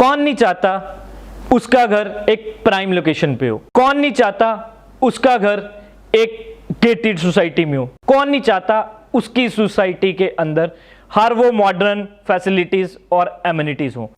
कौन नहीं चाहता उसका घर एक प्राइम लोकेशन पे हो? कौन नहीं चाहता उसका घर एक गेटेड सोसाइटी में हो? कौन नहीं चाहता उसकी सोसाइटी के अंदर हर वो मॉडर्न फैसिलिटीज और एमिनिटीज हो?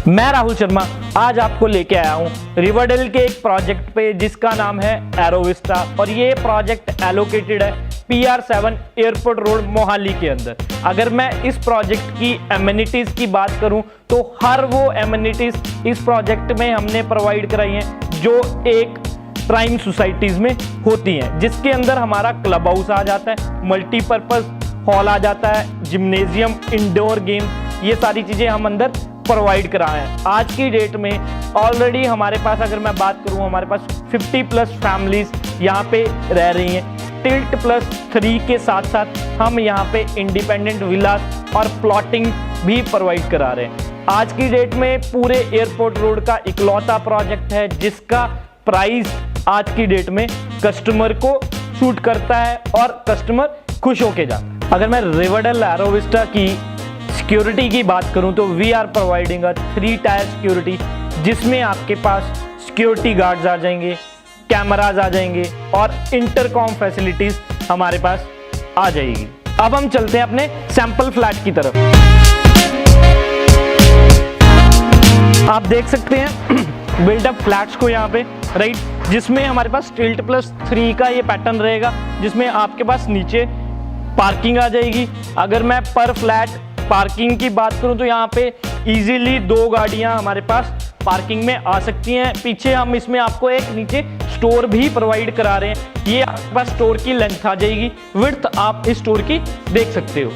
मैं राहुल शर्मा आज आपको लेके आया हूं रिवरडेल के एक प्रोजेक्ट पे जिसका नाम है एरोविस्टा, और ये प्रोजेक्ट एलोकेटेड है PR7 एयरपोर्ट रोड मोहाली के अंदर। अगर मैं इस प्रोजेक्ट की एमिनिटीज की बात करूं तो हर वो एमिनिटीज इस प्रोजेक्ट में हमने प्रोवाइड कराई हैं जो एक प्राइम सोसाइटीज में होती हैं, जिसके अंदर हमारा क्लब हाउस आ जाता है, मल्टीपर्पज हॉल आ जाता है, जिम्नेजियम, इंडोर गेम, ये सारी चीजें हम अंदर प्रोवाइड कराए हैं। आज की डेट में ऑलरेडी हमारे पास, अगर मैं बात करूं, हमारे पास 50+ फैमिलीज यहाँ पे रह रही हैं। Tilt+3 के साथ साथ हम यहाँ पे इंडिपेंडेंट विलास और प्लॉटिंग भी प्रोवाइड करा रहे हैं। आज की डेट में पूरे एयरपोर्ट रोड का इकलौता प्रोजेक्ट है जिसका प्राइस आज की डेट में कस्टमर को सूट करता है और कस्टमर खुश होके जाता है। अगर मैं रिवरडेल एरोविस्टा की सिक्योरिटी की बात करूं तो we are providing a 3 tier security, जिसमें आपके पास सिक्योरिटी गार्ड्स आ जाएंगे, कैमराज आ जाएंगे और इंटरकॉम फैसिलिटीज हमारे पास आ जाएगी। अब हम चलते हैं अपने सैंपल फ्लैट की तरफ। आप देख सकते हैं बिल्डअप फ्लैट्स को यहाँ पे, राइट, जिसमें हमारे पास Tilt+3 का ये पैटर्न रहेगा, जिसमें आपके पास नीचे पार्किंग आ जाएगी। अगर मैं पर फ्लैट पार्किंग की बात करूं तो यहाँ पे इजीली 2 गाड़ियां हमारे पास पार्किंग में आ सकती हैं। पीछे हम इसमें आपको एक नीचे स्टोर भी प्रोवाइड करा रहे हैं। ये आपके पास स्टोर की लेंथ आ जाएगी, विड्थ आप इस स्टोर की देख सकते हो,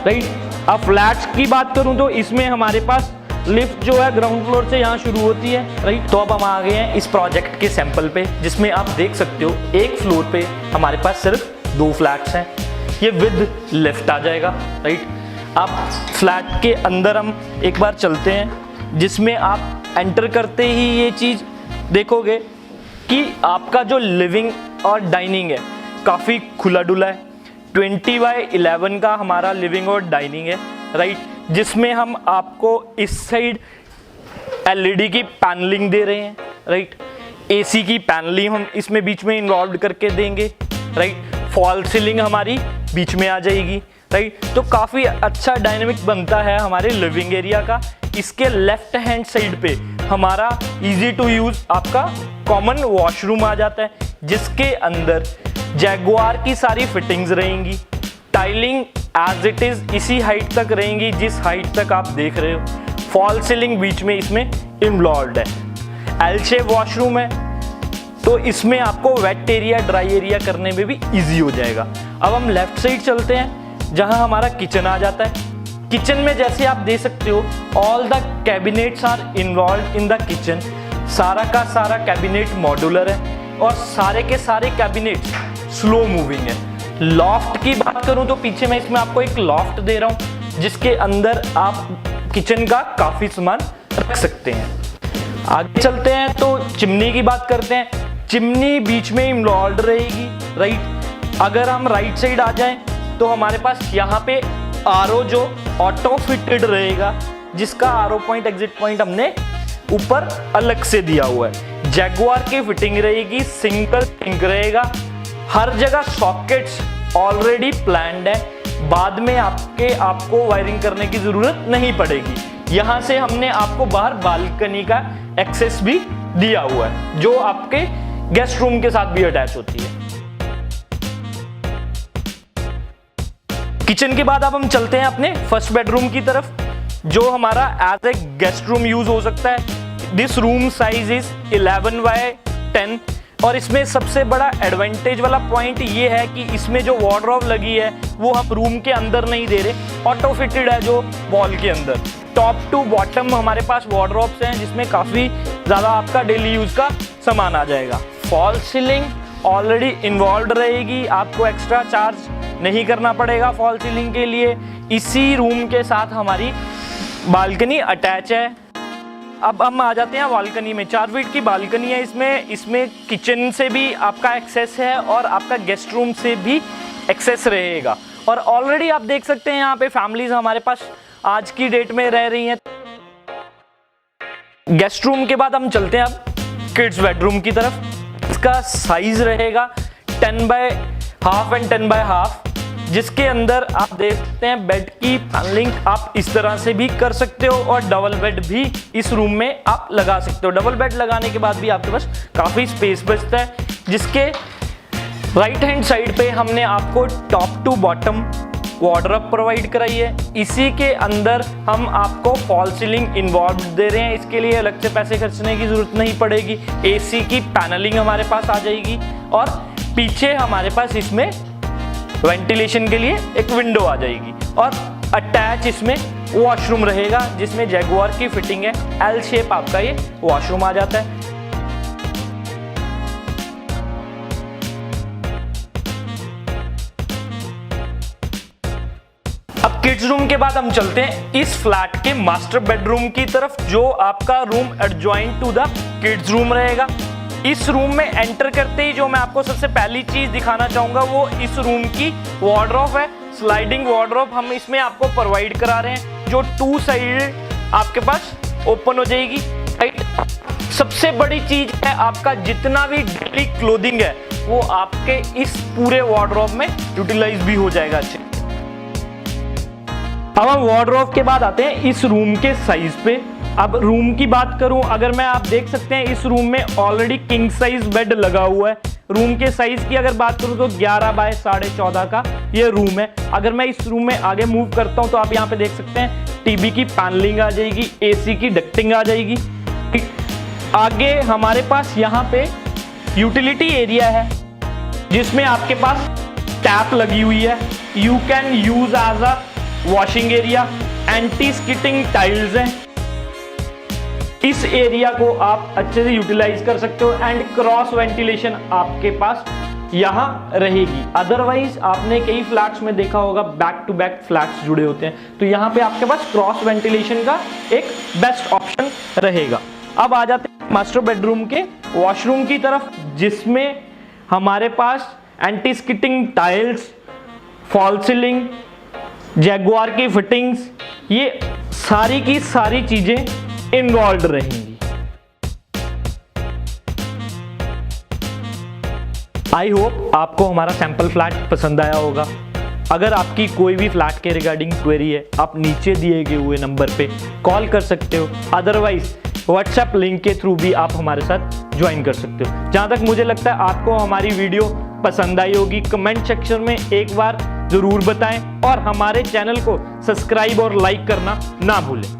राइट। अब फ्लैट्स की बात करूं तो इसमें हमारे पास लिफ्ट जो है ग्राउंड फ्लोर से यहाँ शुरू होती है, राइट। तो अब हम आ गए हैं इस प्रोजेक्ट के सैंपल पे, जिसमें आप देख सकते हो एक फ्लोर पे हमारे पास सिर्फ 2 फ्लैट्स हैं। ये विद लिफ्ट आ जाएगा, राइट। आप फ्लैट के अंदर हम एक बार चलते हैं, जिसमें आप एंटर करते ही ये चीज़ देखोगे कि आपका जो लिविंग और डाइनिंग है काफ़ी खुला डुला है। 20x11 का हमारा लिविंग और डाइनिंग है, राइट, जिसमें हम आपको इस साइड LED की पैनलिंग दे रहे हैं, राइट। AC की पैनलिंग हम इसमें बीच में इन्वॉल्व करके देंगे, राइट। फॉल सीलिंग हमारी बीच में आ जाएगी, राइट। तो काफ़ी अच्छा डायनेमिक बनता है हमारे लिविंग एरिया का। इसके लेफ्ट हैंड साइड पे हमारा इजी टू यूज़ आपका कॉमन वॉशरूम आ जाता है, जिसके अंदर जैगुआर की सारी फिटिंग्स रहेंगी। टाइलिंग एज इट इज़ इसी हाइट तक रहेंगी जिस हाइट तक आप देख रहे हो। फॉल सीलिंग बीच में इसमें इन्वॉल्व है। L शेप वॉशरूम है, तो इसमें आपको वेट एरिया ड्राई एरिया करने में भी इजी हो जाएगा। अब हम लेफ्ट साइड चलते हैं, जहां हमारा किचन आ जाता है। किचन में जैसे आप देख सकते हो all the cabinets are involve in the kitchen. सारा का सारा कैबिनेट मॉड्यूलर है और सारे के सारे कैबिनेट्स स्लो मूविंग है। लॉफ्ट की बात करूं तो पीछे मैं इसमें आपको एक लॉफ्ट दे रहा हूं, जिसके अंदर आप किचन का काफी सामान रख सकते हैं। आगे चलते हैं तो चिमनी की बात करते हैं। चिमनी बीच में इन्वॉल्व रहेगी, राइट। अगर हम राइट साइड आ जाएं तो हमारे पास यहाँ पे RO जो ऑटो फिटेड रहेगा, जिसका RO पॉइंट एग्जिट पॉइंट हमने ऊपर अलग से दिया हुआ है। जैगुआर की फिटिंग रहेगी, सिंगल सिंक रहेगा, हर जगह सॉकेट्स ऑलरेडी प्लान्ड है। बाद में आपको वायरिंग करने की जरूरत नहीं पड़ेगी। यहाँ से हमने आपको बाहर बालकनी का एक्सेस भी दिया हुआ है, जो आपके गेस्ट रूम के साथ भी अटैच होती है। किचन के बाद अब हम चलते हैं अपने फर्स्ट बेडरूम की तरफ, जो हमारा as a guest room use हो सकता है। This room size is 11x10, और इसमें सबसे बड़ा एडवांटेज वाला पॉइंट ये है कि इसमें जो वार्डरोब लगी है वो हम रूम के अंदर नहीं दे रहे, ऑटो फिटेड है जो वॉल के अंदर। टॉप टू बॉटम हमारे पास वार्डरोब्स हैं, जिसमें काफ़ी ज़्यादा आपका डेली यूज़ का सामान आ जाएगा। फॉल सीलिंग ऑलरेडी इन्वॉल्व रहेगी, आपको एक्स्ट्रा चार्ज नहीं करना पड़ेगा फॉल सीलिंग के लिए। इसी रूम के साथ हमारी बालकनी अटैच है। अब हम आ जाते हैं बालकनी में। 4 फीट की बालकनी है इसमें किचन से भी आपका एक्सेस है और आपका गेस्ट रूम से भी एक्सेस रहेगा। और ऑलरेडी आप देख सकते हैं यहाँ पे फैमिलीज हमारे पास आज की डेट में रह रही हैं। गेस्ट रूम के बाद हम चलते हैं अब किड्स बेडरूम की तरफ। इसका साइज रहेगा 10x½ एंड 10x½ जिसके अंदर आप देख सकते हैं बेड की पैनलिंग आप इस तरह से भी कर सकते हो और डबल बेड भी इस रूम में आप लगा सकते हो। डबल बेड लगाने के बाद भी आपके पास काफ़ी स्पेस बचता है, जिसके राइट हैंड साइड पे हमने आपको top to bottom wardrobe provide कराई है। इसी के अंदर हम आपको फॉल सीलिंग इन्वॉल्व दे रहे हैं, इसके लिए अलग से पैसे खर्चने की जरूरत नहीं पड़ेगी। AC की पैनलिंग हमारे पास आ जाएगी और पीछे हमारे पास इसमें वेंटिलेशन के लिए एक विंडो आ जाएगी और अटैच इसमें वॉशरूम रहेगा जिसमें जैगुआर की फिटिंग है। L शेप आपका ये वॉशरूम आ जाता है। अब किड्स रूम के बाद हम चलते हैं इस फ्लैट के मास्टर बेडरूम की तरफ, जो आपका room adjoint to the kids room रहेगा। इस रूम में एंटर करते ही जो मैं आपको सबसे पहली चीज दिखाना चाहूंगा वो इस रूम की वार्डरोब है। स्लाइडिंग वार्डरोब हम इसमें आपको प्रोवाइड करा रहे हैं, जो 2 साइड आपके पास ओपन हो जाएगी। राइट, सबसे बड़ी चीज है आपका जितना भी डेली क्लोथिंग है वो आपके इस पूरे वार्डरोब में यूटिलाइज भी हो जाएगा अच्छे। अब हम वार्डरोब के बाद आते हैं इस रूम के साइज पे। अब रूम की बात करूं, अगर मैं आप देख सकते हैं इस रूम में ऑलरेडी किंग साइज बेड लगा हुआ है। रूम के साइज की अगर बात करूं तो 11x14.5 का ये रूम है। अगर मैं इस रूम में आगे मूव करता हूं तो आप यहां पे देख सकते हैं टीवी की पैनलिंग आ जाएगी, AC की डक्टिंग आ जाएगी। आगे हमारे पास यहां पे यूटिलिटी एरिया है जिसमें आपके पास टैप लगी हुई है। You can use as a washing area. Anti skidding tiles हैं, इस एरिया को आप अच्छे से यूटिलाइज कर सकते हो एंड क्रॉस वेंटिलेशन आपके पास यहां रहेगी। अदरवाइज आपने कई फ्लैट्स में देखा होगा बैक टू बैक फ्लैट्स जुड़े होते हैं, तो यहां पे आपके पास क्रॉस वेंटिलेशन का एक बेस्ट ऑप्शन रहेगा। अब आ जाते हैं मास्टर बेडरूम के वॉशरूम की तरफ, जिसमें हमारे पास anti skidding tiles, fall ceiling, Jaguar की फिटिंग्स, ये सारी की सारी चीजें इन्वॉल्व रहेंगी। आई होप आपको हमारा सैंपल फ्लैट पसंद आया होगा। अगर आपकी कोई भी फ्लैट के रिगार्डिंग क्वेरी है, आप नीचे दिए गए हुए नंबर पे कॉल कर सकते हो। अदरवाइज व्हाट्सएप लिंक के थ्रू भी आप हमारे साथ ज्वाइन कर सकते हो। जहां तक मुझे लगता है आपको हमारी वीडियो पसंद आई होगी, कमेंट सेक्शन में एक बार जरूर बताएं और हमारे चैनल को सब्सक्राइब और लाइक करना ना भूलें।